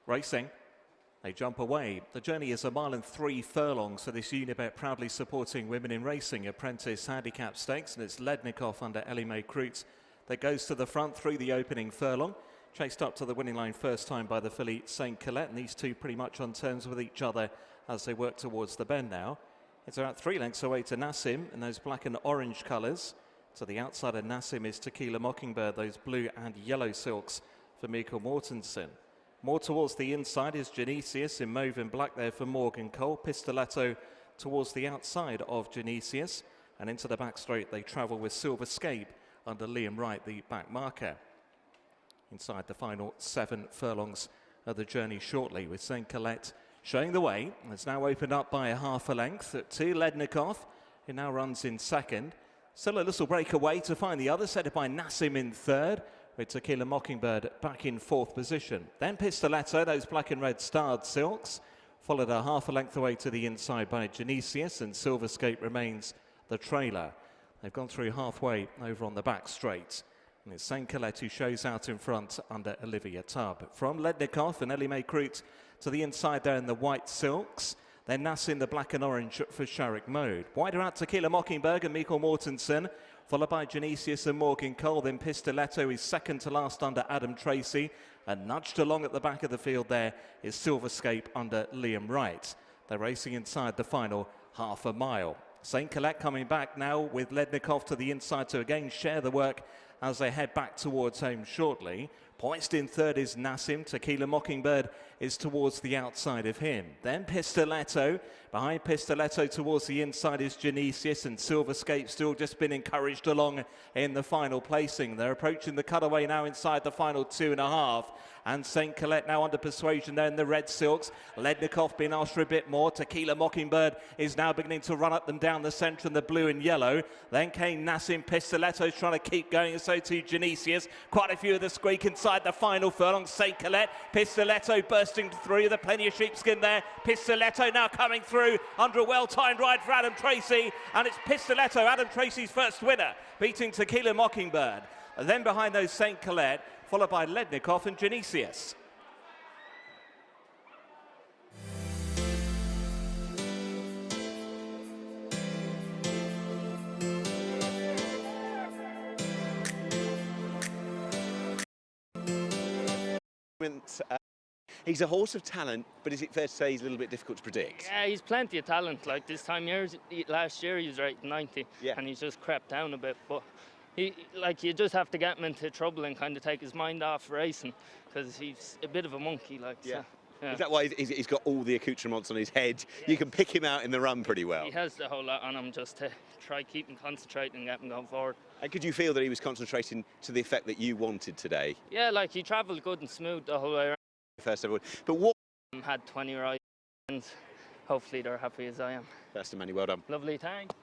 Racing. They jump away. The journey is 1 mile and 3 furlongs for this Unibet, proudly supporting women in racing apprentice handicap stakes, and it's Lednikov under Ellie Mae Kreutz that goes to the front through the opening furlong, chased up to the winning line first time by the filly St. Colette, and these two pretty much on terms with each other as they work towards the bend now. It's about 3 lengths away to Nassim in those black and orange colours. To the outside of Nassim is Tequila Mockingbird, those blue and yellow silks for Mikael Mortensen. More towards the inside is Genesius in mauve and black there for Morgan Cole. Pistoletto towards the outside of Genesius. And into the back straight they travel with Silverscape under Liam Wright, the back marker. Inside the final 7 furlongs of the journey shortly, with St. Colette showing the way. It's now opened up by a half a length to Lednikov, who now runs in second. Still a little break away to find the other, set by Nassim in third, with Tequila Mockingbird back in 4th position. Then Pistoletto, those black and red starred silks, followed a half a length away to the inside by Genesius, and Silverscape remains the trailer. They've gone through halfway over on the back straight. And it's St. Colette who shows out in front under Olivia Tubb. From Lednikov and Ellie Mae Kreutz to the inside there in the white silks. Then Nassim the black and orange for Sharik Mode. Wider out Tequila Mockingbird and Mikael Mortensen, followed by Genesius and Morgan Cole. Then Pistoletto is second to last under Adam Tracy. And nudged along at the back of the field there is Silverscape under Liam Wright. They're racing inside the final half a mile. St. Colette coming back now with Lednikov to the inside to again share the work as they head back towards home shortly. Poised in third is Nassim. Tequila Mockingbird is towards the outside of him. Then Pistoletto. Behind Pistoletto towards the inside is Genesius, and Silverscape still just been encouraged along in the final placing. They're approaching the cutaway now inside the final 2.5. And St. Colette now under persuasion there in the red silks. Lednikov being asked for a bit more. Tequila Mockingbird is now beginning to run up them down the centre in the blue and yellow. Then came Nassim. Pistoletto's trying to keep going, and so too Genesius. Quite a few of the squeak inside the final furlong. St. Colette. Pistoletto bursting through. There's plenty of sheepskin there. Pistoletto now coming through under a well-timed ride for Adam Tracy. And it's Pistoletto, Adam Tracy's first winner, beating Tequila Mockingbird. And then behind those St. Colette, followed by Lednikov and Genesius. He's a horse of talent, but is it fair to say he's a little bit difficult to predict? Yeah, he's plenty of talent. Like this time last year, he was right 90, yeah, and he's just crept down a bit. But you just have to get him into trouble and kind of take his mind off racing, because he's a bit of a monkey. Like, yeah. So, yeah. Is that why he's got all the accoutrements on his head? Yeah. You can pick him out in the run pretty well. He has the whole lot on him, just to try keep him concentrating and get him going forward. And could you feel that he was concentrating to the effect that you wanted today? Yeah, like he travelled good and smooth the whole way around. First of all, but what had 20 rides, and hopefully they're happy as I am. Best of many, well done. Lovely, thanks.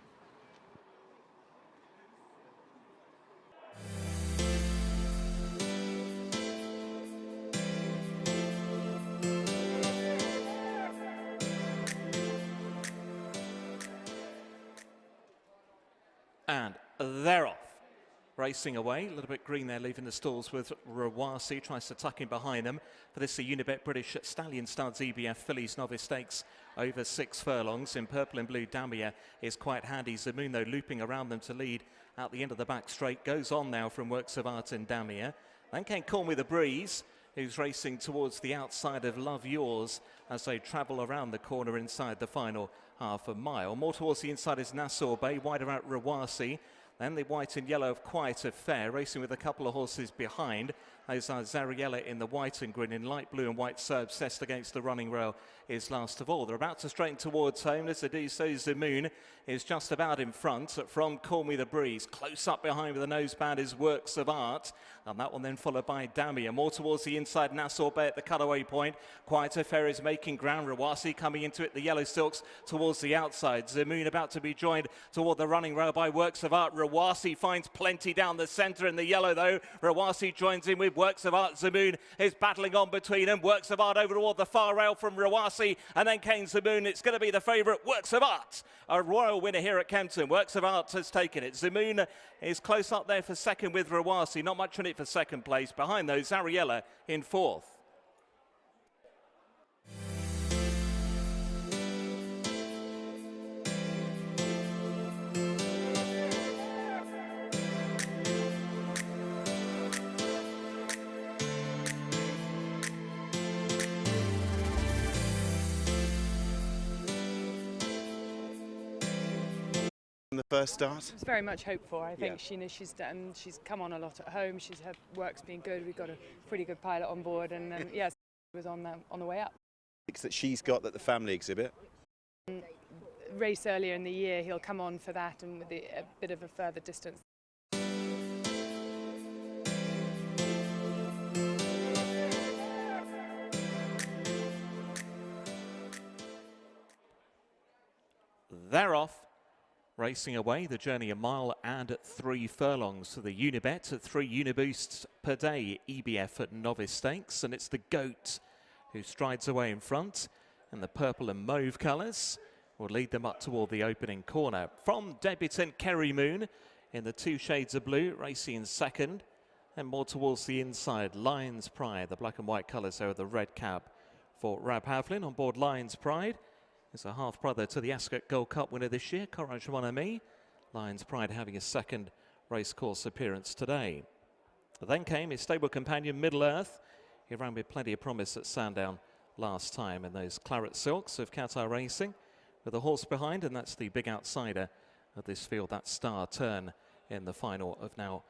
And they're off. Racing away, a little bit green there, leaving the stalls with Rawasi, tries to tuck in behind them. For this, the Unibet British Stallion Studs EBF Fillies Novice Stakes over 6 furlongs. In purple and blue, Damia is quite handy. Zamoon, though, looping around them to lead out the end of the back straight. Goes on now from Works of Art in Damia. Then came Call Me the Breeze, who's racing towards the outside of Love Yours as they travel around the corner inside the final half a mile. More towards the inside is Nassau Bay, wider out Rawasi. Then the white and yellow of Quite a Fair, racing with a couple of horses behind. Those are Zariella in the white and green, in light blue and white, so obsessed against the running rail is last of all. They're about to straighten towards home. As they do so, Zamoon is just about in front from Call Me the Breeze. Close up behind with the noseband is Works of Art. And that one then followed by Damia. More towards the inside, Nassau Bay at the cutaway point. Quite a Fair is making ground. Rawasi coming into it, the yellow silks towards the outside. Zamoon about to be joined toward the running rail by Works of Art. Rawasi finds plenty down the centre in the yellow though. Rawasi joins in with Works of Art. Zamoon is battling on between them. Works of Art over toward the far rail from Rawasi, and then Kane Zamoon. It's going to be the favourite, Works of Art, a royal winner here at Kempton. Works of Art has taken it. Zamoon is close up there for second with Rawasi. Not much in it for second place. Behind those, Zariella in fourth. first start? It's very much hoped for. I think Yeah. she's come on a lot at home. Her work's been good. We've got a pretty good pilot on board, and yes, it was on the way up. That she's got that the family exhibit. Race earlier in the year, he'll come on for that, and with a bit of a further distance. They're off, racing away. The journey 1 mile and 3 furlongs for the Unibet at 3 Uniboosts per day EBF at Novice Stakes. And it's the Goat who strides away in front in the purple and mauve colours. Will lead them up toward the opening corner. From debutant Kerry Moon in the 2 shades of blue, racing in second. And more towards the inside, Lion's Pride, the black and white colours there with the red cap for Rab Havlin on board Lion's Pride. Is a half-brother to the Ascot Gold Cup winner this year, Courage Mon Ami. Lion's Pride having his second racecourse appearance today. Then came his stable companion Middle Earth. He ran with plenty of promise at Sandown last time in those claret silks of Qatar Racing. With a horse behind, and that's the big outsider of this field, that Star Turn in the final of now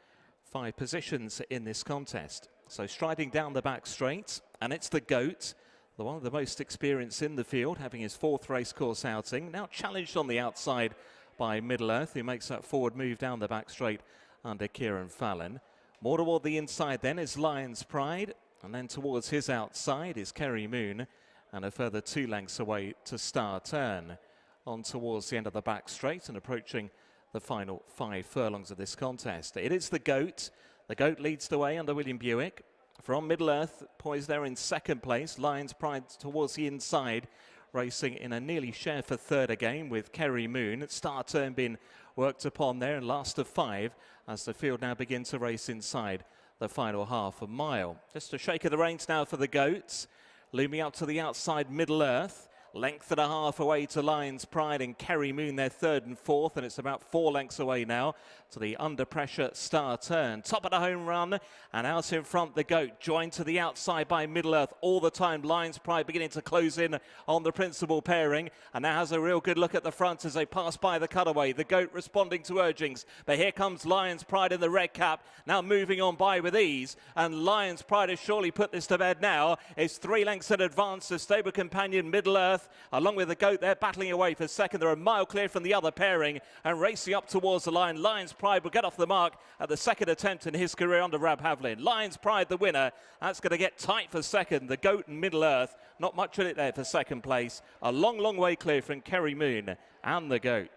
5 positions in this contest. So striding down the back straight, and it's the Goat, the one of the most experienced in the field, having his 4th racecourse outing. Now challenged on the outside by Middle Earth, who makes that forward move down the back straight under Kieran Fallon. More toward the inside then is Lion's Pride, and then towards his outside is Kerry Moon, and a further 2 lengths away to Star Turn. On towards the end of the back straight and approaching the final 5 furlongs of this contest. It is the Goat. The Goat leads the way under William Buick. From Middle Earth, poised there in second place. Lion's Pride towards the inside, racing in a nearly share for third again with Kerry Moon. Star Turn being worked upon there and last of 5 as the field now begins to race inside the final half a mile. Just a shake of the reins now for the Goats. Looming up to the outside, Middle Earth. Length and a half away to Lion's Pride and Kerry Moon, their 3rd and 4th, and it's about 4 lengths away now to the under pressure Star Turn. Top of the home run, and out in front the Goat, joined to the outside by Middle Earth all the time. Lion's Pride beginning to close in on the principal pairing, and now has a real good look at the front as they pass by the cutaway. The Goat responding to urgings, but here comes Lion's Pride in the red cap, now moving on by with ease, and Lion's Pride has surely put this to bed now. It's 3 lengths in advance to stable companion Middle Earth. Along with the Goat, they're battling away for second. They're a mile clear from the other pairing and racing up towards the line. Lion's Pride will get off the mark at the 2nd attempt in his career under Rab Havlin. Lion's Pride, the winner. That's going to get tight for second. The Goat and Middle Earth, not much in it there for second place. A long, long way clear from Kerry Moon and the Goat.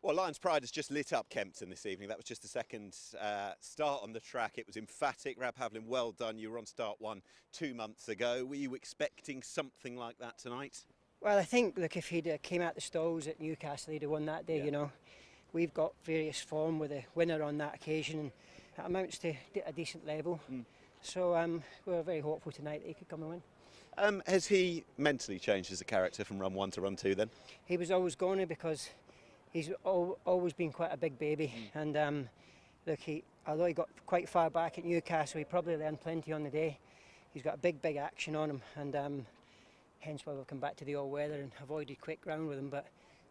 Well, Lion's Pride has just lit up Kempton this evening. That was just the second start on the track. It was emphatic. Rab Havlin, well done. You were on start 1 2 months ago. Were you expecting something like that tonight? Well, I think, look, if he'd came out the stalls at Newcastle, he'd have won that day, Yeah. you know. We've got various form with a winner on that occasion, and that amounts to a decent level. So we were very hopeful tonight that he could come and win. Has he mentally changed as a character from run 1 to run 2 then? He was always going to, because he's always been quite a big baby. And look, although he got quite far back at Newcastle, he probably learned plenty on the day. He's got a big action on him, and hence why we've come back to the all-weather and avoided quick ground with him. But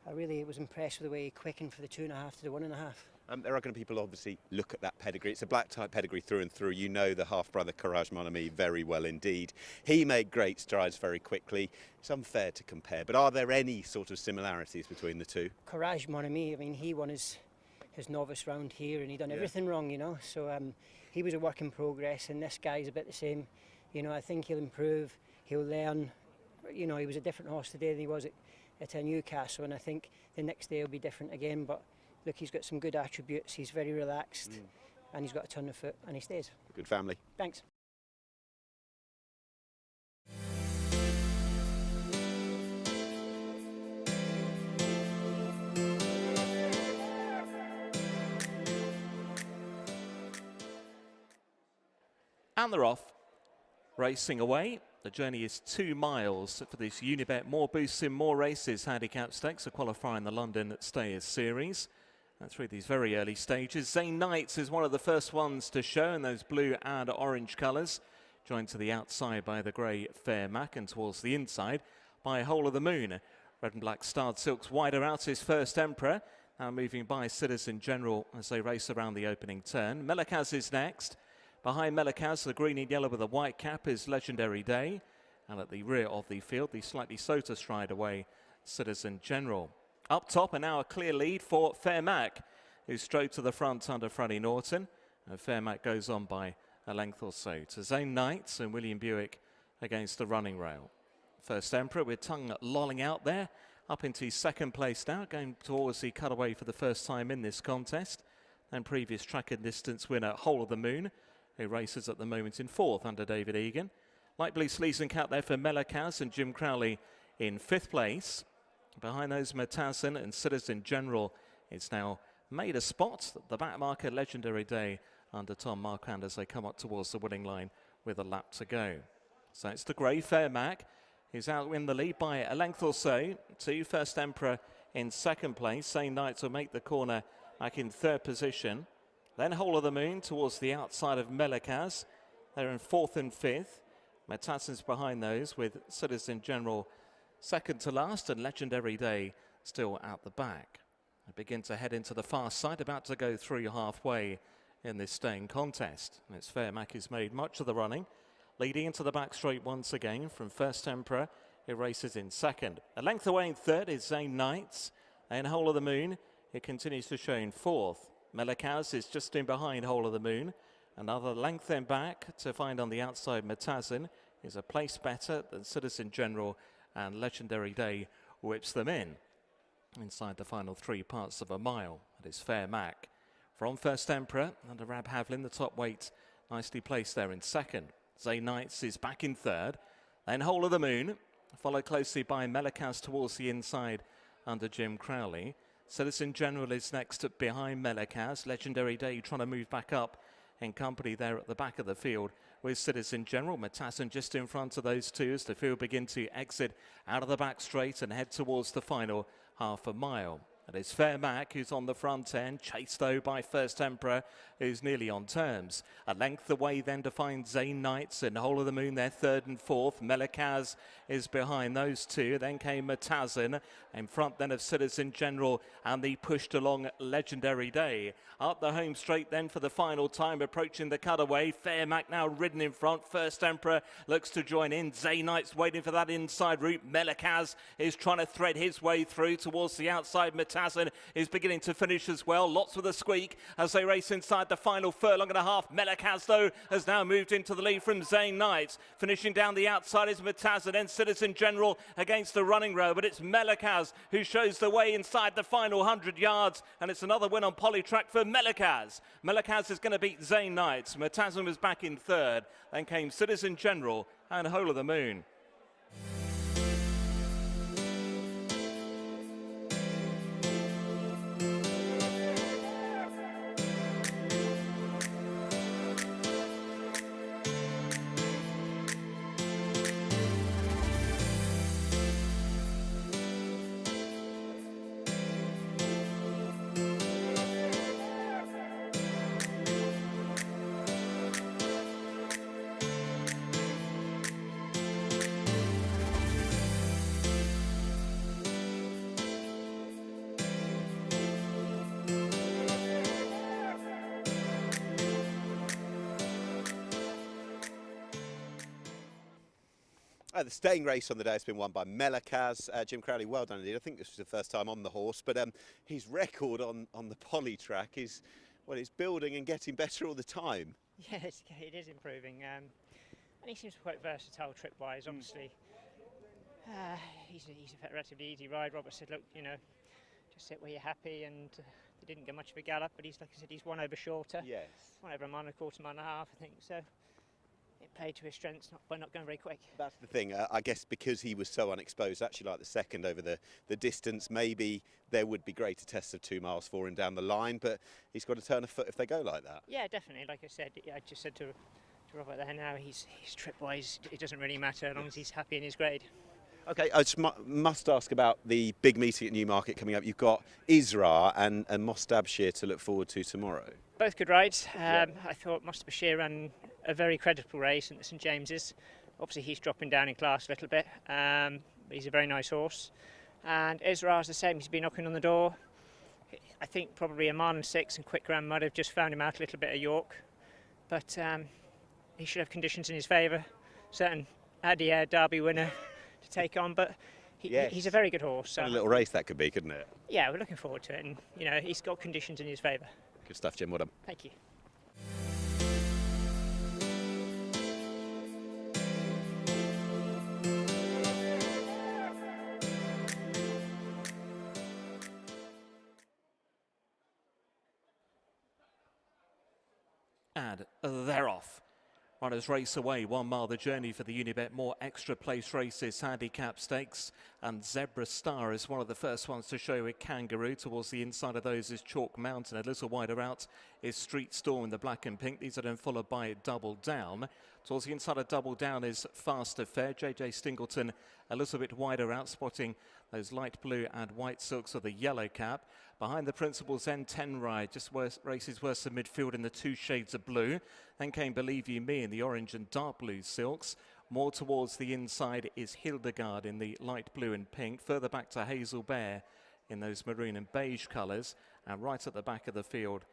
I really was impressed with the way he quickened for the 2.5 to the 1.5. There are going to be people obviously look at that pedigree. It's a black type pedigree through and through. You know the half-brother Courage Mon Ami very well indeed. He made great strides very quickly. It's unfair to compare, but are there any sort of similarities between the two? Courage Mon Ami, I mean, he won his novice round here, and he done everything wrong, you know. So he was a work in progress, and this guy's a bit the same. You know, I think he'll improve, he'll learn. You know, he was a different horse today than he was at Newcastle, and I think the next day will be different again. But look, he's got some good attributes. He's very relaxed, and he's got a ton of foot, and he stays. Good family. Thanks. And they're off, racing away. The journey is 2 miles for this Unibet More Boosts in More Races handicap stakes, a qualifier in the London Stayers Series. Through these very early stages, Zane Knights is one of the first ones to show in those blue and orange colours, joined to the outside by the grey Fair Mac and towards the inside by Whole of the Moon. Red and black starred silks wider out his First Emperor, now moving by Citizen General as they race around the opening turn. Melakaz is next. Behind Melakaz, the green and yellow with a white cap is Legendary Day. And at the rear of the field, the slightly Sota stride away, Citizen General. Up top and now a clear lead for Fair Mac, who's strode to the front under Freddie Norton. And Fair Mac goes on by a length or so to Zane Knights and William Buick against the running rail. First Emperor with tongue lolling out there, up into second place now, going towards the cutaway for the first time in this contest. And previous track and distance winner Whole of the Moon, who races at the moment in 4th under David Egan. Light blue sleeves and cap there for Melakaz and Jim Crowley in 5th place. Behind those, Matazin and Citizen General is now made a spot. The back marker, Legendary Day, under Tom Marquand as they come up towards the winning line with a lap to go. So it's the grey Fair Mac, who's out in the lead by a length or so to First Emperor in 2nd place. Zane Knights will make the corner back in 3rd position. Then Whole of the Moon towards the outside of Melakaz. They're in 4th and 5th. Metazin's behind those with Citizen General second to last and Legendary Day still out the back. They begin to head into the far side, about to go through halfway in this staying contest. And it's Fair Mac who's made much of the running, leading into the back straight once again from First Emperor. He races in 2nd. A length away in 3rd is Zane Knights. And Whole of the Moon, it continues to show in 4th. Melakaz is just in behind Whole of the Moon. Another length then back to find on the outside Matazin is a place better than Citizen General, and Legendary Day whips them in inside the final 3 parts of a mile. It is Fair Mac. From First Emperor under Rab Havlin, the top weight nicely placed there in 2nd. Zane Knights is back in 3rd. Then Whole of the Moon, followed closely by Melakaz towards the inside under Jim Crowley. Citizen General is next behind Melakaz. Legendary Day trying to move back up in company there at the back of the field with Citizen General. Matazin just in front of those two as the field begin to exit out of the back straight and head towards the final half a mile. It is Fair Mac who's on the front end, chased though by First Emperor, who's nearly on terms. A length away then to find Zane Knights and Whole of the Moon, they're 3rd and 4th. Melakaz is behind those two. Then came Matazin in front then of Citizen General and the pushed along Legendary Day. Up the home straight then for the final time, approaching the cutaway. Fair Mac now ridden in front. First Emperor looks to join in. Zane Knights waiting for that inside route. Melakaz is trying to thread his way through towards the outside. Matazin is beginning to finish as well. Lots with a squeak as they race inside the final furlong and a half. Melakaz, though, has now moved into the lead from Zane Knights. Finishing down the outside is Matazin and Citizen General against the running row. But it's Melakaz who shows the way inside the final 100 yards. And it's another win on Polytrack for Melakaz. Melakaz is going to beat Zane Knights. Matazin was back in 3rd. Then came Citizen General and Whole of the Moon. The staying race on the day has been won by Melakaz. Jim Crowley, well done indeed. I think this was the first time on the horse, but his record on the Polytrack is, well, it's building and getting better all the time. Yes, it is improving. And he seems quite versatile trip-wise, obviously. He's a relatively easy ride. Robert said, look, you know, just sit where you're happy, and he didn't get much of a gallop, but he's, like I said, he's one over shorter. Yes. One over a mile and a quarter, mile and a half, I think, so. It played to his strengths by not going very quick. That's the thing, I guess because he was so unexposed, actually like the second over the distance, maybe there would be greater tests of 2 miles for him down the line, but he's got to turn a foot if they go like that. Yeah, definitely. Like I said, I just said to Robert there now, he's trip-wise, it doesn't really matter as long as he's happy in his grade. Okay, I just must ask about the big meeting at Newmarket coming up. You've got Isra and Mostabshir to look forward to tomorrow. Both good rides. I thought Mostabshir ran a very credible race at the St James's. Obviously he's dropping down in class a little bit, but he's a very nice horse. And Isra's the same, he's been knocking on the door. I think probably a mile and 6 and Quick Grand Mud have just found him out a little bit at York. But he should have conditions in his favour. Certain Adair Derby winner to take on, but he's a very good horse. A little race that could be, couldn't it? Yeah, we're looking forward to it, and you know he's got conditions in his favour. Good stuff, Jim. Well done. Thank you. And they're off. Runners race away, 1 mile the journey for the Unibet. More extra place races, handicap stakes, and Zebra Star is one of the first ones to show with Kangaroo. Towards the inside of those is Chalk Mountain. A little wider out is Street Storm in the black and pink. These are then followed by Double Down. Towards the inside of Double Down is Fast Affair. JJ Stingleton a little bit wider out, spotting those light blue and white silks of the yellow cap. Behind the principals, then NYRA, just races worse than midfield in the 2 shades of blue. Then came Believe You Me in the orange and dark blue silks. More towards the inside is Hildegard in the light blue and pink. Further back to Hazel Bear in those maroon and beige colours. And right at the back of the field,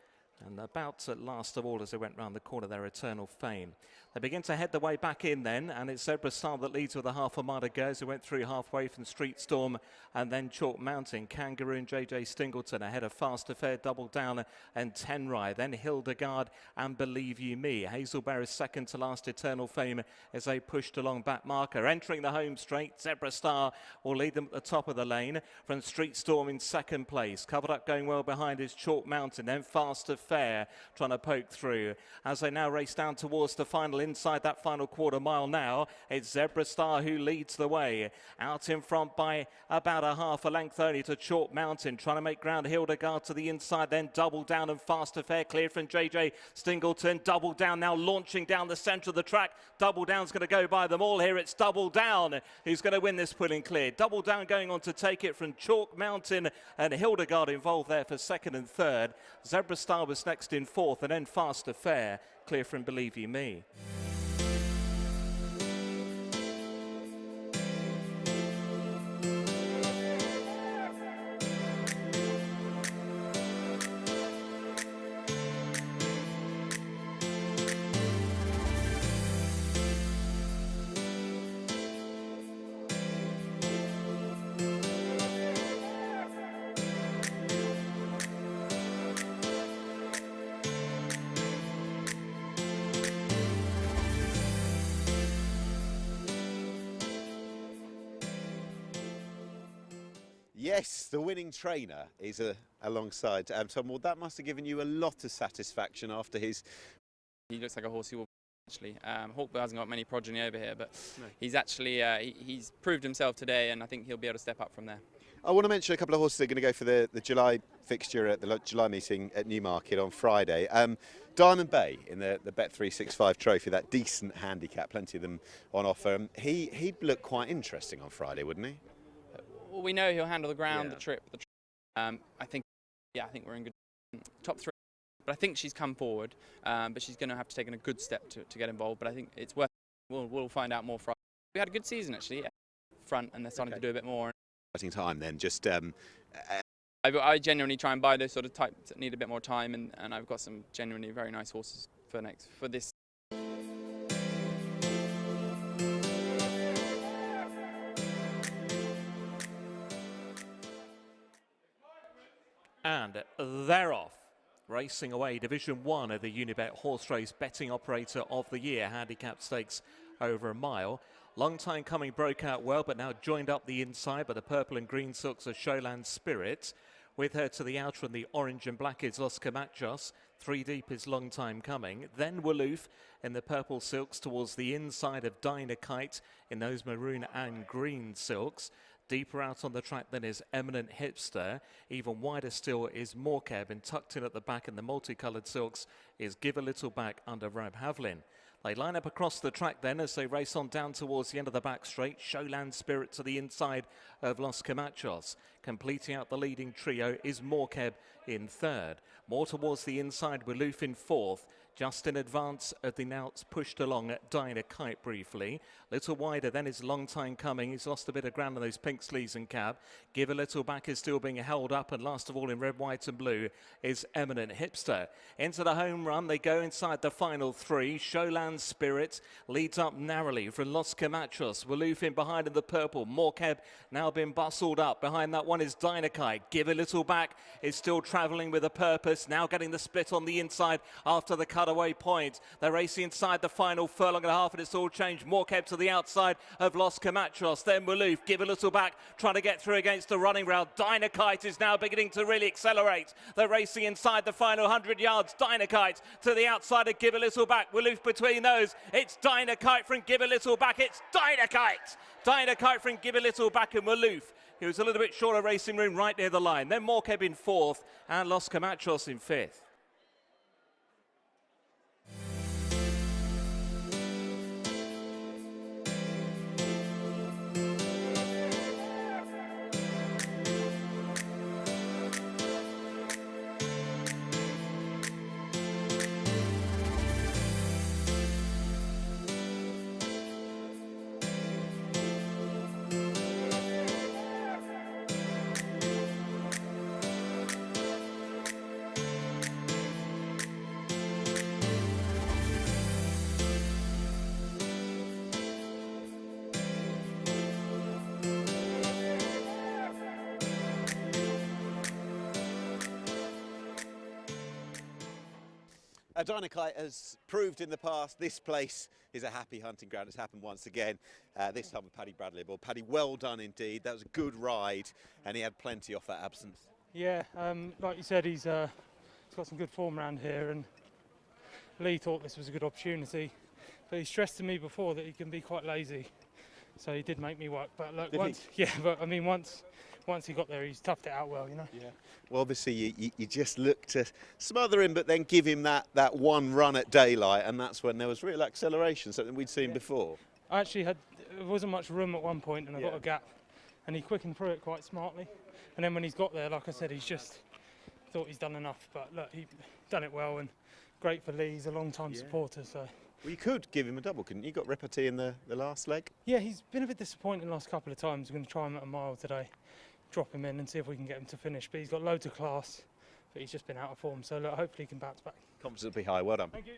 and about at last of all as they went round the corner, their Eternal Fame. They begin to head the way back in then, and it's Zebra Star that leads with a half a mile to go as they went through halfway from Street Storm and then Chalk Mountain. Kangaroo and JJ Stingleton ahead of Fast Affair, Double Down and Tenrai. Then Hildegard and Believe You Me. Hazel Bear is second to last, Eternal Fame as they pushed along back marker. Entering the home straight, Zebra Star will lead them at the top of the lane from Street Storm in second place. Covered up going well behind is Chalk Mountain, then Fast Affair trying to poke through as they now race down towards the final. Inside that final quarter mile now, it's Zebra Star who leads the way. Out in front by about a half a length only to Chalk Mountain, trying to make ground. Hildegard to the inside, then Double Down and Fast Affair cleared from JJ Stingleton. Double Down now launching down the centre of the track. Double Down's going to go by them all here. It's Double Down who's going to win this pulling clear. Double Down going on to take it from Chalk Mountain, and Hildegard involved there for second and third. Zebra Star was next in fourth, and then Fast Affair clear from Believe You Me. Yes, the winning trainer is alongside Tom. Well, that must have given you a lot of satisfaction after his... He looks like a horse who will actually. Hawkbill hasn't got many progeny over here, but no. He's actually he's proved himself today, and I think he'll be able to step up from there. I want to mention a couple of horses that are going to go for the July fixture at the July meeting at Newmarket on Friday. Diamond Bay in the Bet365 trophy, that decent handicap, plenty of them on offer. He'd look quite interesting on Friday, wouldn't he? Well, we know he'll handle the ground, the trip. I think we're in good top 3. But I think she's come forward, but she's going to have to take a good step to get involved. But I think it's worth. We'll find out more Friday. We had a good season actually, front, and they're starting to do a bit more. Exciting time then. Just I genuinely try and buy those sort of types that need a bit more time, and I've got some genuinely very nice horses for this. And they're off. Racing away, Division 1 of the Unibet Horse Race Betting Operator of the Year, handicap stakes over a mile. Long time coming, broke out well, but now joined up the inside by the purple and green silks of Showland Spirit. With her to the outer and the orange and black is Los Camachos. 3 deep is long time coming. Then Walloof in the purple silks towards the inside of Dynakite in those maroon and green silks. Deeper out on the track than is Eminent Hipster. Even wider still is Morcab, and tucked in at the back in the multicoloured silks is Give a Little Back under Rab Havlin. They line up across the track then as they race on down towards the end of the back straight. Showland Spirit to the inside of Los Camachos. Completing out the leading trio is Morkeb in third. More towards the inside, Waloof in fourth. Just in advance of the now pushed along at Dynakite briefly. Little wider then is Long Time Coming. He's lost a bit of ground on those pink sleeves and cab. Give a Little Back is still being held up, and last of all in red, white and blue is Eminent Hipster. Into the home run, they go inside the final three. Showland Spirit leads up narrowly from Los Camachos. Waloof in behind in the purple. Morkeb now been bustled up. Behind that one is Dynakite. Give a Little Back is still travelling with a purpose. Now getting the split on the inside after the cutaway point. They're racing inside the final furlong and a half, and it's all changed. Morkeb to the outside of Los Camachos. Then Waloof, Give a Little Back, trying to get through against the running rail. Dynakite is now beginning to really accelerate. They're racing inside the final 100 yards. Dynakite to the outside of Give a Little Back. Waloof between those. It's Dynakite from Give a Little Back. It's Dynakite. Dynakite from Give a Little Back and Waloof, who was a little bit short of racing room right near the line. Then Morkeb in fourth and Los Camachos in fifth. Dynakite has proved in the past this place is a happy hunting ground. It's happened once again, this time with Paddy Bradley aboard. Paddy, well done indeed. That was a good ride, and he had plenty off that absence. Yeah, like you said, he's got some good form around here, and Lee thought this was a good opportunity, but he stressed to me before that he can be quite lazy, so he did make me work. But look, once he got there, he's toughed it out well, you know. Yeah. Well, obviously you just look to smother him, but then give him that one run at daylight, and that's when there was real acceleration, something we'd seen before. I actually there wasn't much room at one point, and I got a gap, and he quickened through it quite smartly. And then when he's got there, like I said, he's just thought he's done enough. But look, he done it well, and great for Lee. He's a long-time supporter, so. Well, you could give him a double, couldn't you? Got repartee in the last leg. Yeah, he's been a bit disappointing the last couple of times. We're going to try him at a mile today. Drop him in and see if we can get him to finish. But he's got loads of class, but he's just been out of form. So look, hopefully he can bounce back. Confidence will be high. Well done. Thank you.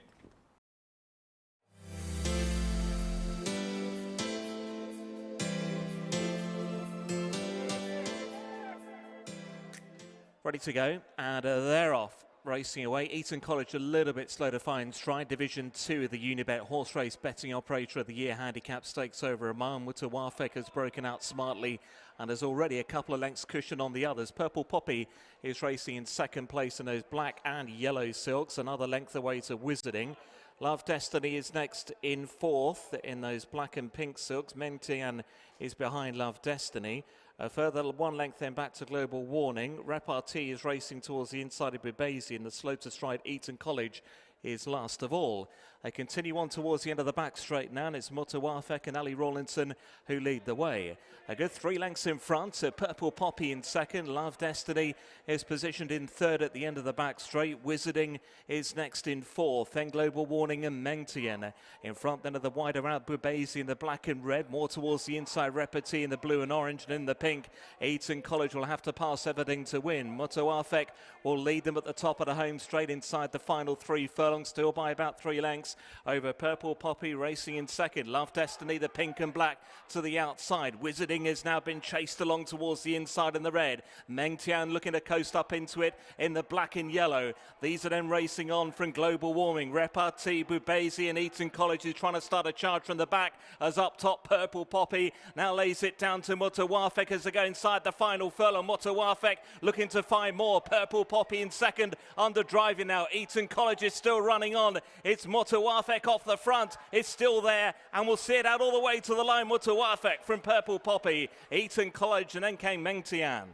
Ready to go, and they're off. Racing away. Eton College a little bit slow to find stride. Division 2 of the Unibet Horse Race Betting Operator of the Year Handicap Stakes over a mile. Mutawafek has broken out smartly and has already a couple of lengths cushion on the others. Purple Poppy is racing in second place in those black and yellow silks. Another length away to Wizarding. Love Destiny is next in fourth in those black and pink silks. Mentian is behind Love Destiny. A further one length then back to Global Warning. Repartee is racing towards the inside of Bibasi, and the slow to stride Eton College is last of all. They continue on towards the end of the back straight now, and it's Mutawafek and Ali Rawlinson who lead the way. A good 3 lengths in front. Purple Poppy in second. Love Destiny is positioned in third at the end of the back straight. Wizarding is next in fourth. Then Global Warning and Mengtian. In front then of the wider out Bubasi in the black and red. More towards the inside Repartee in the blue and orange, and in the pink Eton College will have to pass Everding to win. Mutawafek will lead them at the top of the home straight inside the final 3 furlongs, still by about 3 lengths over Purple Poppy. Racing in second. Love Destiny, the pink and black to the outside. Wizarding has now been chased along towards the inside in the red. Mengtian looking to coast up into it in the black and yellow. These are then racing on from Global Warming. Repartee, Bubasi and Eton College is trying to start a charge from the back as up top Purple Poppy now lays it down to Mutawafek as they go inside the final furlong. Mutawafek looking to find more. Purple Poppy in second under driving now. Eton College is still running on. It's Mutawafek off the front. It's still there, and we'll see it out all the way to the line. Mutawafek from Purple Poppy, Eton College, and then came Mengtian.